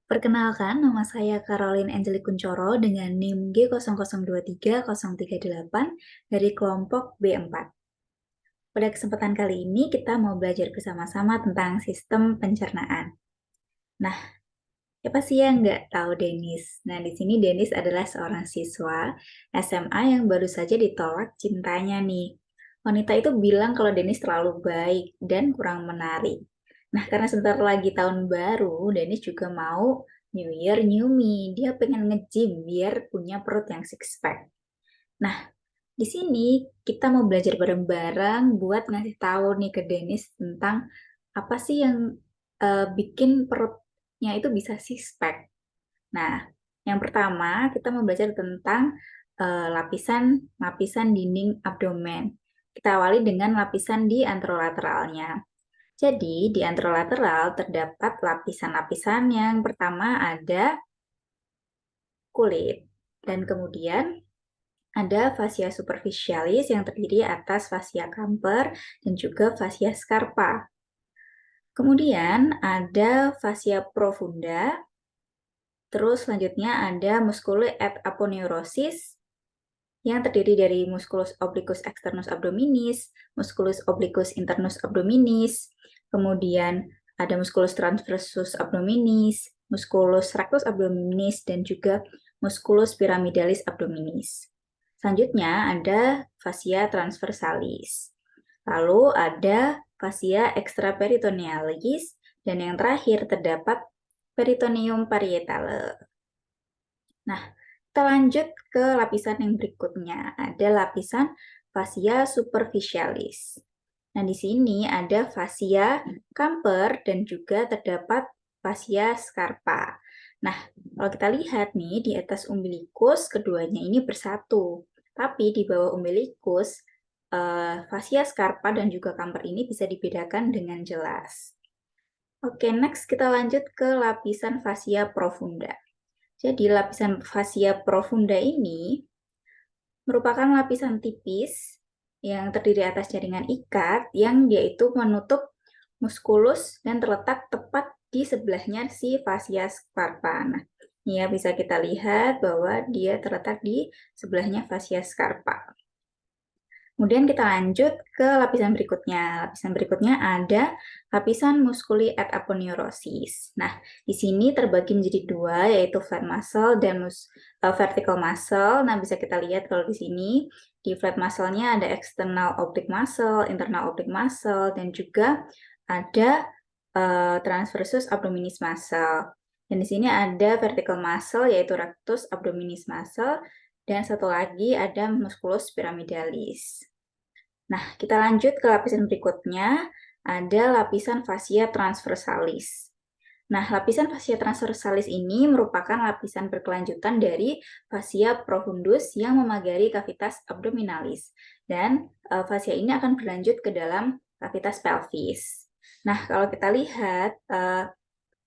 Perkenalkan, nama saya Caroline Angelique Kuncoro dengan NIM G0023-038 dari kelompok B4. Pada kesempatan kali ini kita mau belajar bersama-sama tentang sistem pencernaan. Nah, siapa sih yang nggak tahu Denis? Nah, di sini Denis adalah seorang siswa SMA yang baru saja ditolak cintanya nih. Wanita itu bilang kalau Denis terlalu baik dan kurang menarik. Nah, karena sebentar lagi tahun baru, Denis juga mau New Year, New Me. Dia pengen nge-gym biar punya perut yang six pack. Nah, di sini kita mau belajar bareng-bareng buat ngasih tahu nih ke Denis tentang apa sih yang bikin perutnya itu bisa six pack. Nah, yang pertama kita mau belajar tentang lapisan dinding abdomen. Kita awali dengan lapisan di anterolateralnya. Jadi, di anterolateral terdapat lapisan-lapisan. Yang pertama ada kulit, dan kemudian ada fascia superficialis yang terdiri atas fascia Camper dan juga fascia scarpa. Kemudian ada fascia profunda, terus selanjutnya ada musculus et aponeurosis yang terdiri dari musculus obliquus externus abdominis, musculus obliquus internus abdominis, kemudian ada musculus transversus abdominis, musculus rectus abdominis, dan juga musculus pyramidalis abdominis. Selanjutnya ada fascia transversalis. Lalu ada fascia extraperitonealis, dan yang terakhir terdapat peritoneum parietale. Nah, kita lanjut ke lapisan yang berikutnya. Ada lapisan fascia superficialis. Nah, di sini ada fascia Camper dan juga terdapat fascia scarpa. Nah, kalau kita lihat nih, di atas umbilikus keduanya ini bersatu. Tapi di bawah umbilikus, fascia scarpa dan juga Camper ini bisa dibedakan dengan jelas. Oke, next kita lanjut ke lapisan fascia profunda. Jadi lapisan fascia profunda ini merupakan lapisan tipis yang terdiri atas jaringan ikat yang dia itu menutup muskulus dan terletak tepat di sebelahnya si fascia scarpa. Nah, ini ya bisa kita lihat bahwa dia terletak di sebelahnya fascia scarpa. Kemudian kita lanjut ke lapisan berikutnya. Lapisan berikutnya ada lapisan musculi et aponeurosis. Nah, di sini terbagi menjadi dua, yaitu flat muscle dan vertical muscle. Nah, bisa kita lihat kalau di sini, di flat muscle-nya ada external oblique muscle, internal oblique muscle, dan juga ada transversus abdominis muscle. Dan di sini ada vertical muscle, yaitu rectus abdominis muscle, dan satu lagi ada musculus pyramidalis. Nah, kita lanjut ke lapisan berikutnya, ada lapisan fascia transversalis. Nah, lapisan fascia transversalis ini merupakan lapisan berkelanjutan dari fascia profundus yang memagari cavitas abdominalis. Dan fascia ini akan berlanjut ke dalam cavitas pelvis. Nah, kalau kita lihat,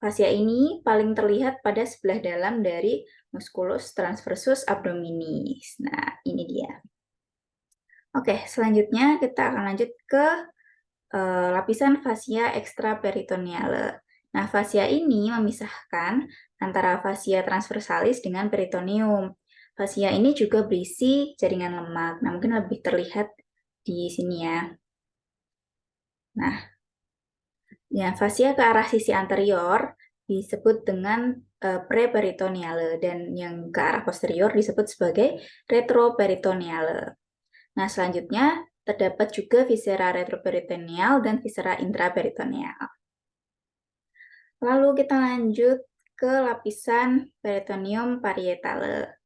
fascia ini paling terlihat pada sebelah dalam dari musculus transversus abdominis. Nah, ini dia. Oke, selanjutnya kita akan lanjut ke lapisan fascia extraperitoneale. Nah, fascia ini memisahkan antara fascia transversalis dengan peritoneum. Fascia ini juga berisi jaringan lemak. Nah, mungkin lebih terlihat di sini ya. Nah, ya, fascia ke arah sisi anterior disebut dengan preperitoneale dan yang ke arah posterior disebut sebagai retroperitoneale. Nah, selanjutnya terdapat juga viscera retroperitoneal dan viscera intraperitoneal. Lalu kita lanjut ke lapisan peritoneum parietale.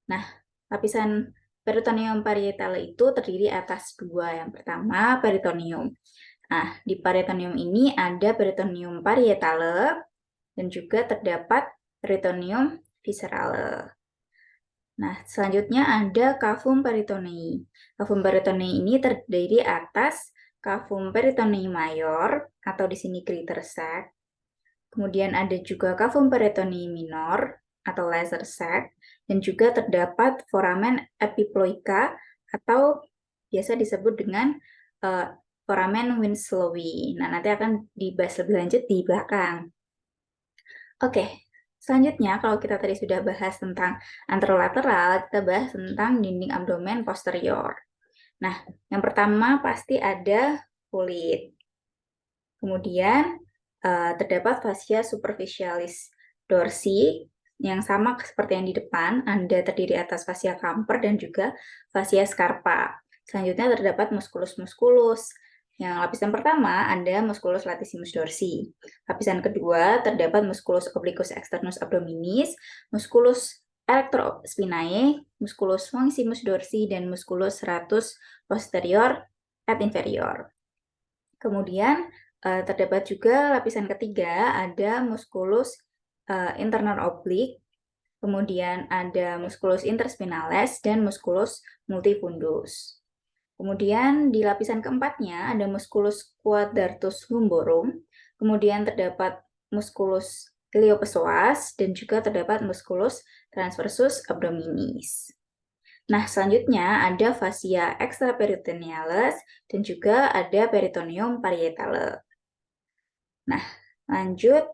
Nah, lapisan peritoneum parietale itu terdiri atas dua. Yang pertama, peritoneum. Nah, di peritoneum ini ada peritoneum parietale dan juga terdapat peritoneum viscerale. Nah, selanjutnya ada cavum peritonei. Cavum peritonei ini terdiri atas cavum peritonei mayor atau di sini greater sac. Kemudian ada juga cavum peritonei minor atau lesser sac dan juga terdapat foramen epiploica atau biasa disebut dengan foramen Winslowi. Nah, nanti akan dibahas lebih lanjut di belakang. Oke, Selanjutnya, kalau kita tadi sudah bahas tentang anterolateral, kita bahas tentang dinding abdomen posterior. Nah, yang pertama pasti ada kulit. Kemudian terdapat fascia superficialis dorsi yang sama seperti yang di depan, Anda terdiri atas fascia Camper dan juga fascia Scarpa. Selanjutnya terdapat musculus musculus. Yang lapisan pertama ada musculus latissimus dorsi. Lapisan kedua terdapat musculus obliquus externus abdominis, musculus erectrospinae, musculus longissimus dorsi, dan musculus serratus posterior et inferior. Kemudian terdapat juga lapisan ketiga, ada musculus internal oblique, kemudian ada musculus interspinalis, dan musculus multifundus. Kemudian di lapisan keempatnya ada musculus quadratus lumborum, kemudian terdapat musculus iliopsoas, dan juga terdapat musculus transversus abdominis. Nah, selanjutnya ada fascia extraperitonealis dan juga ada peritoneum parietale. Nah, lanjut.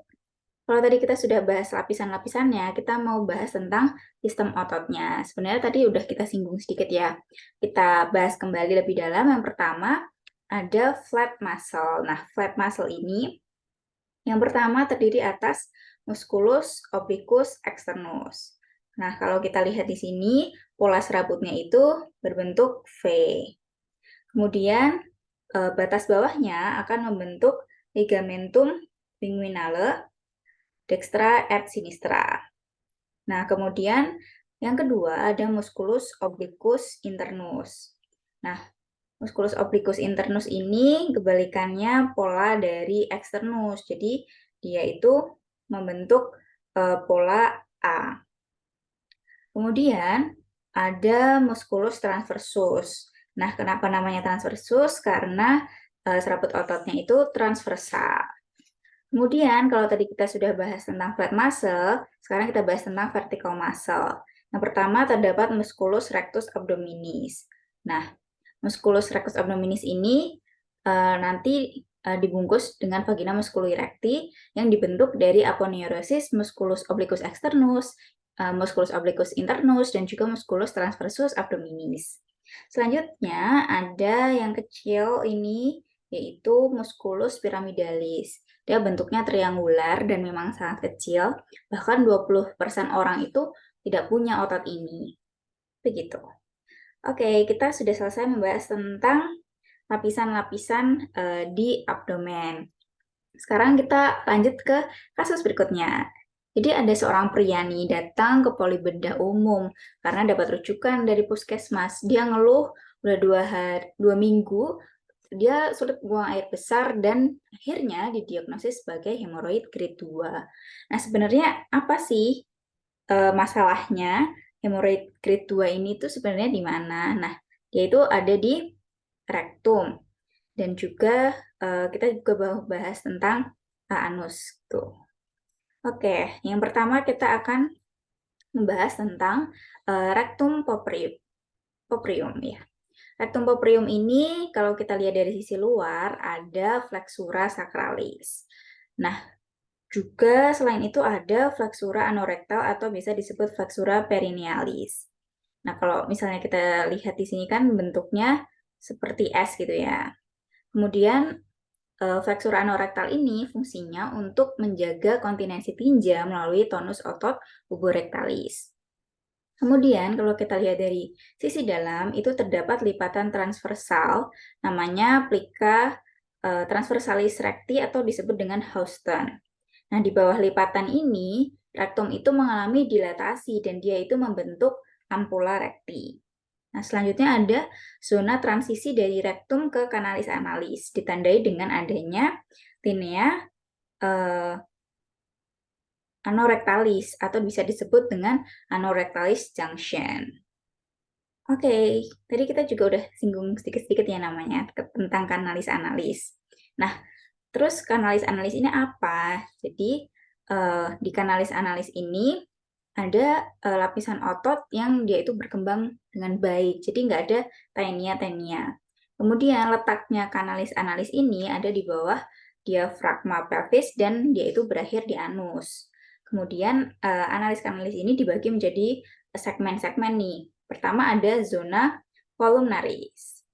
Kalau tadi kita sudah bahas lapisan-lapisannya, kita mau bahas tentang sistem ototnya. Sebenarnya tadi udah kita singgung sedikit ya. Kita bahas kembali lebih dalam. Yang pertama ada flat muscle. Nah, flat muscle ini yang pertama terdiri atas musculus obliquus externus. Nah, kalau kita lihat di sini, pola serabutnya itu berbentuk V. Kemudian, batas bawahnya akan membentuk ligamentum linguinale dextra et sinistra. Nah, kemudian yang kedua ada musculus obliquus internus. Nah, musculus obliquus internus ini kebalikannya pola dari externus. Jadi, dia itu membentuk pola A. Kemudian ada musculus transversus. Nah, kenapa namanya transversus? Karena serabut ototnya itu transversal. Kemudian, kalau tadi kita sudah bahas tentang flat muscle, sekarang kita bahas tentang vertical muscle. Yang pertama terdapat musculus rectus abdominis. Nah, musculus rectus abdominis ini nanti dibungkus dengan vagina musculi recti yang dibentuk dari aponeurosis musculus obliquus externus, musculus obliquus internus, dan juga musculus transversus abdominis. Selanjutnya ada yang kecil ini, yaitu musculus pyramidalis. Dia bentuknya triangular dan memang sangat kecil, bahkan 20% orang itu tidak punya otot ini. Begitu. Oke, kita sudah selesai membahas tentang lapisan-lapisan di abdomen. Sekarang kita lanjut ke kasus berikutnya. Jadi ada seorang pria nih datang ke poli bedah umum karena dapat rujukan dari puskesmas. Dia ngeluh udah 2 minggu, dia sulit buang air besar dan akhirnya didiagnosis sebagai hemoroid grade 2. Nah, sebenarnya apa sih masalahnya? Hemoroid grade 2 ini tuh sebenarnya di mana? Nah, yaitu ada di rektum. Dan juga kita juga bahas tentang anus tuh. Oke, yang pertama kita akan membahas tentang rectum poprium ya. Rectum poprium ini kalau kita lihat dari sisi luar ada flexura sacralis. Nah, juga selain itu ada flexura anorektal atau bisa disebut flexura perinealis. Nah, kalau misalnya kita lihat di sini kan bentuknya seperti S gitu ya. Kemudian flexura anorektal ini fungsinya untuk menjaga kontinensi tinja melalui tonus otot puborectalis. Kemudian kalau kita lihat dari sisi dalam, itu terdapat lipatan transversal, namanya plica transversalis recti atau disebut dengan Houston. Nah, di bawah lipatan ini, rektum itu mengalami dilatasi dan dia itu membentuk ampula recti. Nah, selanjutnya ada zona transisi dari rektum ke kanalis analis, ditandai dengan adanya tinea anorektalis atau bisa disebut dengan anorektalis junction. Oke, tadi kita juga udah singgung sedikit-sedikit ya namanya tentang kanalis analis. Nah, terus kanalis analis ini apa? Jadi di kanalis analis ini ada lapisan otot yang dia itu berkembang dengan baik, jadi nggak ada tenia-tenia. Kemudian letaknya kanalis analis ini ada di bawah diafragma pelvis dan dia itu berakhir di anus. Kemudian analis-analis ini dibagi menjadi segmen-segmen nih. Pertama ada zona kolumnaris.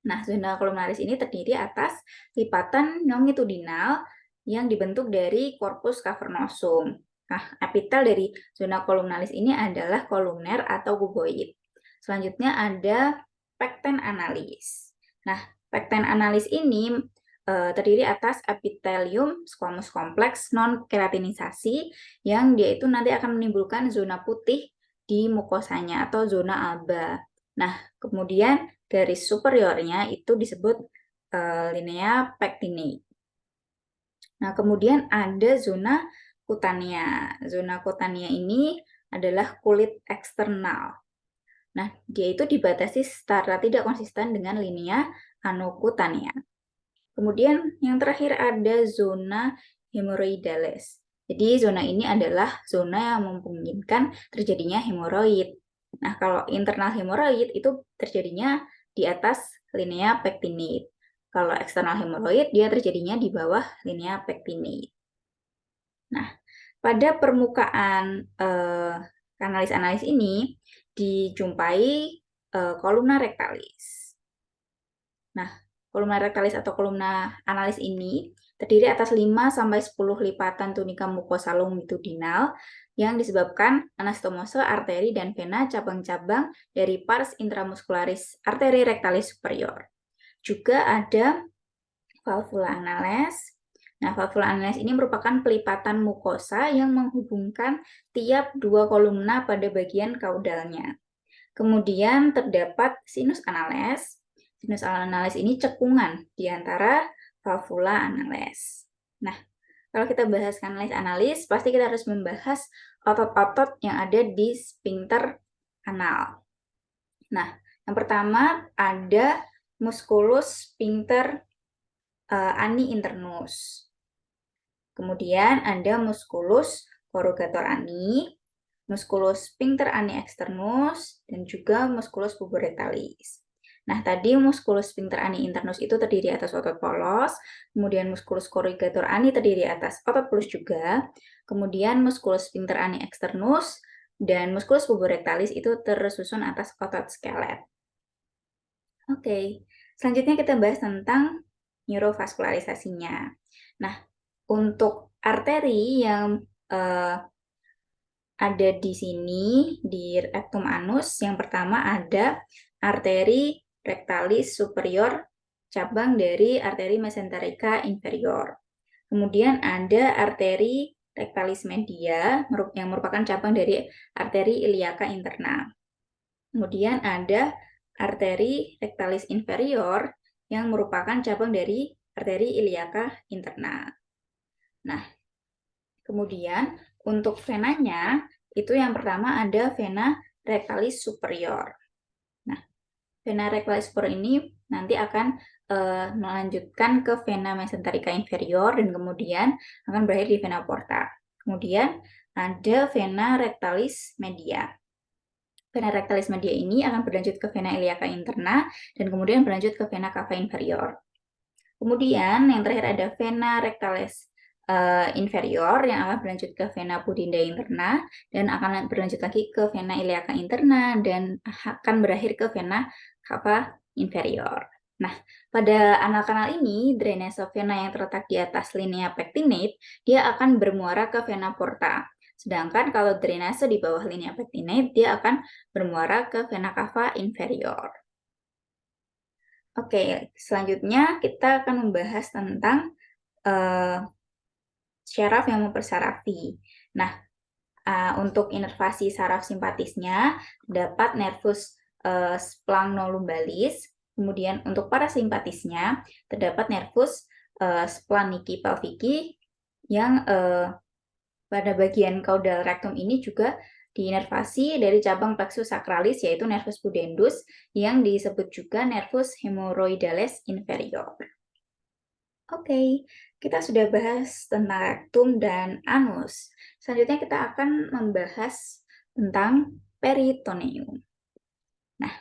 Nah, zona kolumnaris ini terdiri atas lipatan longitudinal yang dibentuk dari korpus cavernosum. Nah, epitel dari zona kolumnaris ini adalah kolumner atau kuboid. Selanjutnya ada pekten analis. Nah, pekten analis ini terdiri atas epitelium squamous kompleks non keratinisasi yang dia itu nanti akan menimbulkan zona putih di mukosanya atau zona alba. Nah, kemudian garis superiornya itu disebut linea pectinate. Nah, kemudian ada zona kutanea. Zona kutanea ini adalah kulit eksternal. Nah, dia itu dibatasi secara tidak konsisten dengan linea anokutanea. Kemudian yang terakhir ada zona hemoroidales. Jadi zona ini adalah zona yang memungkinkan terjadinya hemoroid. Nah, kalau internal hemoroid itu terjadinya di atas linea pectinate. Kalau eksternal hemoroid dia terjadinya di bawah linea pectinate. Nah, pada permukaan kanalis-analis ini dijumpai kolumna rectalis. Nah, kolumna rectalis atau kolumna analis ini terdiri atas 5-10 lipatan tunika mukosa longitudinal yang disebabkan anastomose arteri dan vena cabang-cabang dari pars intramuscularis arteri rectalis superior. Juga ada valvula anales. Nah, valvula anales ini merupakan pelipatan mukosa yang menghubungkan tiap dua kolumna pada bagian kaudalnya. Kemudian terdapat sinus anales. Sinus anales ini cekungan di antara valvula anales. Nah, kalau kita bahas kanalis analis, pasti kita harus membahas otot-otot yang ada di sphincter anal. Nah, yang pertama ada musculus sphincter ani internus. Kemudian ada musculus corrugator ani, musculus sphincter ani externus, dan juga musculus puborectalis. Nah, tadi musculus sphincter ani internus itu terdiri atas otot polos, kemudian musculus corrugator ani terdiri atas otot polus juga, kemudian musculus sphincter ani externus, dan musculus puborectalis itu tersusun atas otot skelet. Oke, selanjutnya kita bahas tentang neurovascularisasinya. Nah, untuk arteri yang ada di sini, di rectum anus, yang pertama ada arteri rectalis superior, cabang dari arteri mesenterica inferior. Kemudian ada arteri rectalis media, yang merupakan cabang dari arteri iliaca interna. Kemudian ada arteri rectalis inferior, yang merupakan cabang dari arteri iliaca interna. Nah, kemudian untuk venanya, itu yang pertama ada vena rectalis superior. Nah, vena rectalis superior ini nanti akan melanjutkan ke vena mesenterica inferior dan kemudian akan berakhir di vena porta. Kemudian ada vena rectalis media. Vena rectalis media ini akan berlanjut ke vena iliaca interna dan kemudian berlanjut ke vena cava inferior. Kemudian yang terakhir ada vena rectalis inferior yang akan berlanjut ke vena pudenda interna dan akan berlanjut lagi ke vena iliaca interna dan akan berakhir ke vena cava inferior. Nah, pada anal kanal ini, drainase vena yang terletak di atas linea pectinate, dia akan bermuara ke vena porta. Sedangkan kalau drainase di bawah linea pectinate, dia akan bermuara ke vena cava inferior. Oke, selanjutnya kita akan membahas tentang syaraf yang mempersarafi. Nah, untuk inervasi saraf simpatisnya dapat nervus splagnolombalis. Kemudian untuk parasimpatisnya terdapat nervus splanchni pelvici yang pada bagian caudal rectum ini juga diinervasi dari cabang plexus sacralis yaitu nervus pudendus yang disebut juga nervus hemorrhoidalis inferior. Oke, kita sudah bahas tentang rektum dan anus. Selanjutnya kita akan membahas tentang peritoneum. Nah,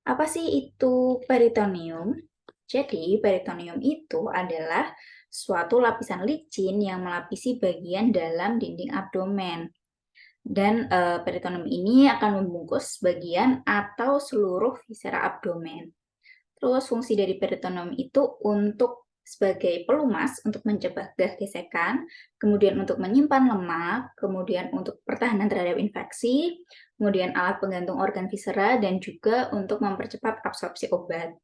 apa sih itu peritoneum? Jadi, peritoneum itu adalah suatu lapisan licin yang melapisi bagian dalam dinding abdomen. Dan peritoneum ini akan membungkus bagian atau seluruh viscera abdomen. Terus fungsi dari peritoneum itu untuk sebagai pelumas untuk mencegah gesekan, kemudian untuk menyimpan lemak, kemudian untuk pertahanan terhadap infeksi, kemudian alat penggantung organ viscera, dan juga untuk mempercepat absorpsi obat.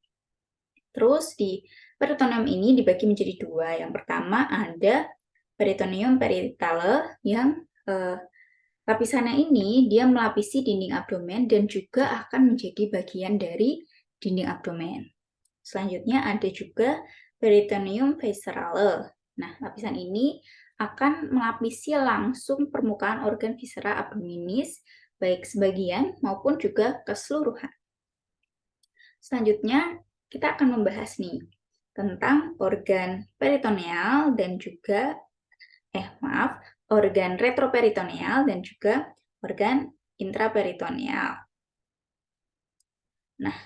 Terus di peritoneum ini dibagi menjadi dua. Yang pertama ada peritoneum peritale yang lapisannya ini dia melapisi dinding abdomen dan juga akan menjadi bagian dari dinding abdomen. Selanjutnya ada juga peritoneum viscerale. Nah, lapisan ini akan melapisi langsung permukaan organ viscera abdominis, baik sebagian maupun juga keseluruhan. Selanjutnya, kita akan membahas nih tentang organ peritoneal dan juga, organ retroperitoneal dan juga organ intraperitoneal. Nah,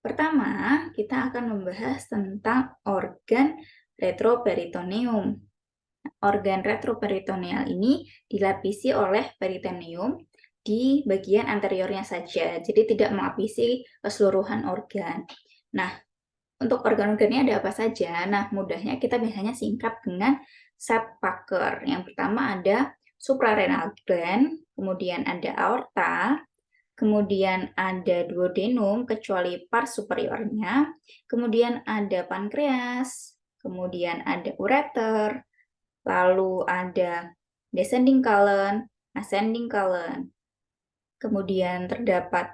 pertama, kita akan membahas tentang organ retroperitoneum. Organ retroperitoneal ini dilapisi oleh peritoneum di bagian anteriornya saja, jadi tidak melapisi keseluruhan organ. Nah, untuk organ-organnya ada apa saja? Nah, mudahnya kita biasanya singkat dengan set Parker. Yang pertama ada suprarenal gland, kemudian ada aorta, kemudian ada duodenum kecuali pars superiornya, kemudian ada pankreas, kemudian ada ureter, lalu ada descending colon, ascending colon, kemudian terdapat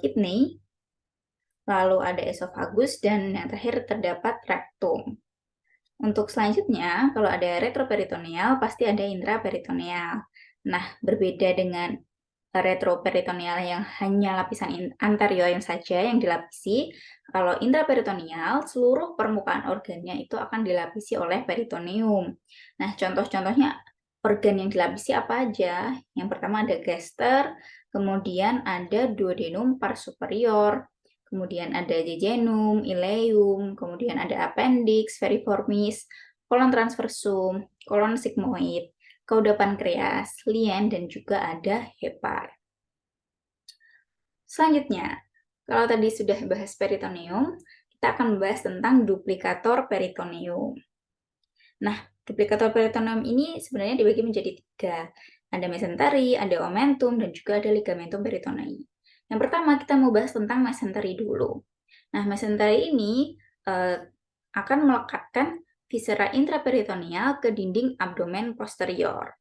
kidney, lalu ada esophagus, dan yang terakhir terdapat rectum. Untuk selanjutnya, kalau ada retroperitoneal, pasti ada intraperitoneal. Nah, berbeda dengan retroperitoneal yang hanya lapisan anterior yang saja yang dilapisi, kalau intraperitoneal, seluruh permukaan organnya itu akan dilapisi oleh peritoneum. Nah, contoh-contohnya organ yang dilapisi apa aja? Yang pertama ada gaster, kemudian ada duodenum pars superior, kemudian ada jejunum, ileum, kemudian ada appendix, veriformis, kolon transversum, kolon sigmoid, cauda pankreas, lien, dan juga ada hepar. Selanjutnya, kalau tadi sudah bahas peritoneum, kita akan membahas tentang duplikator peritoneum. Nah, duplikator peritoneum ini sebenarnya dibagi menjadi tiga. Ada mesentery, ada omentum, dan juga ada ligamentum peritonei. Yang pertama, kita mau bahas tentang mesentery dulu. Nah, mesentery ini akan melekatkan viscera intraperitoneal ke dinding abdomen posterior.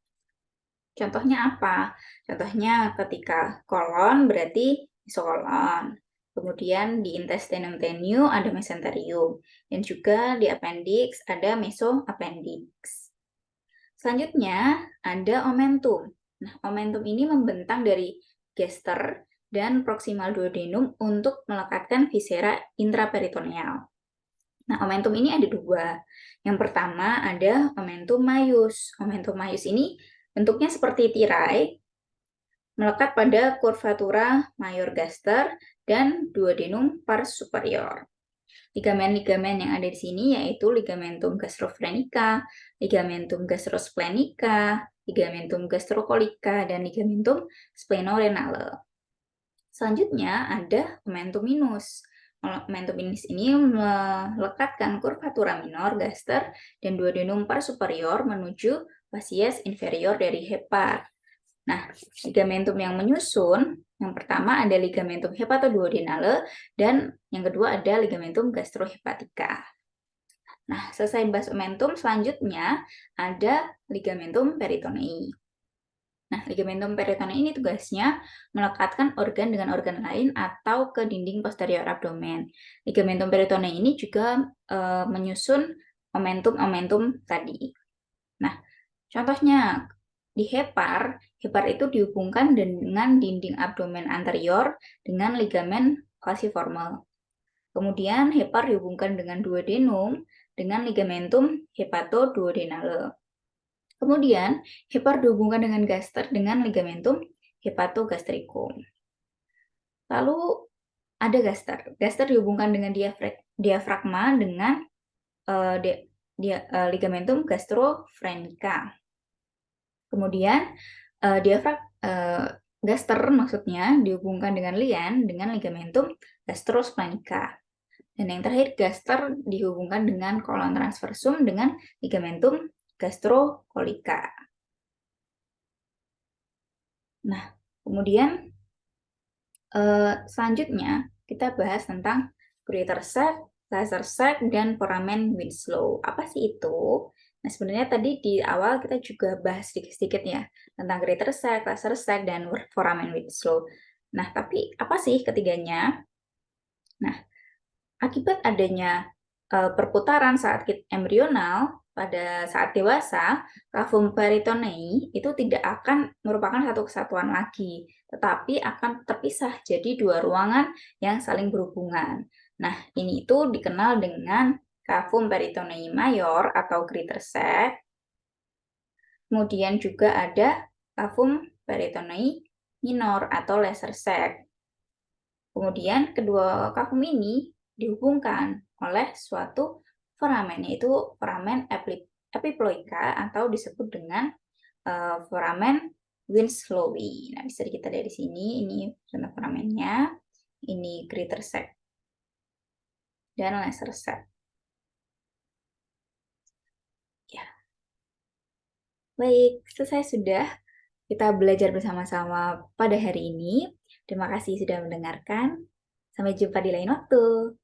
Contohnya apa? Contohnya ketika kolon berarti mesokolon. Kemudian di intestinum tenue ada mesenterium. Dan juga di appendix ada mesoappendix. Selanjutnya ada omentum. Nah, omentum ini membentang dari gaster dan proximal duodenum untuk melekatkan viscera intraperitoneal. Nah, omentum ini ada dua. Yang pertama ada omentum maius. Omentum maius ini bentuknya seperti tirai, melekat pada curvatura major gaster dan duodenum pars superior. Ligamen-ligamen yang ada di sini yaitu ligamentum gastrofrenica, ligamentum gastrosplenica, ligamentum gastrocolica, dan ligamentum splenorenale. Selanjutnya ada omentum minus. Omentum minus ini melekatkan curvatura minor gaster dan duodenum pars superior menuju fasies inferior dari hepar. Nah, ligamentum yang menyusun, yang pertama ada ligamentum hepatoduodenale, dan yang kedua ada ligamentum gastrohepatica. Nah, selesai bahas omentum, selanjutnya ada ligamentum peritonei. Nah, ligamentum peritonei ini tugasnya melekatkan organ dengan organ lain atau ke dinding posterior abdomen. Ligamentum peritonei ini juga menyusun omentum-omentum tadi. Nah, contohnya di hepar itu dihubungkan dengan dinding abdomen anterior dengan ligamen falciforme. Kemudian hepar dihubungkan dengan duodenum dengan ligamentum hepatoduodenale. Kemudian hepar dihubungkan dengan gaster dengan ligamentum hepatogastricum. Lalu ada gaster. Gaster dihubungkan dengan diafragma dengan ligamentum gastrofrenica. Kemudian gaster maksudnya dihubungkan dengan lian dengan ligamentum gastrosplenica. Dan yang terakhir gaster dihubungkan dengan kolon transversum dengan ligamentum gastrocolica. Nah, kemudian selanjutnya kita bahas tentang greater sac, lesser sac, dan foramen Winslow. Apa sih itu? Nah, sebenarnya tadi di awal kita juga bahas sedikit-sedikit ya tentang greater sac, lesser sac, dan foramen Winslow. Nah, tapi apa sih ketiganya? Nah, akibat adanya perputaran saat embrional pada saat dewasa, cavum peritonei itu tidak akan merupakan satu kesatuan lagi, tetapi akan terpisah jadi dua ruangan yang saling berhubungan. Nah, ini itu dikenal dengan cavum peritonei mayor atau greater sac. Kemudian juga ada cavum peritonei minor atau lesser sac. Kemudian kedua cavum ini dihubungkan oleh suatu foramen, yaitu foramen epiploika atau disebut dengan foramen Winslowi. Nah, bisa kita lihat di sini, ini contoh foramennya, ini greater sac dan lesser sac. Ya. Baik, selesai sudah kita belajar bersama-sama pada hari ini. Terima kasih sudah mendengarkan. Sampai jumpa di lain waktu.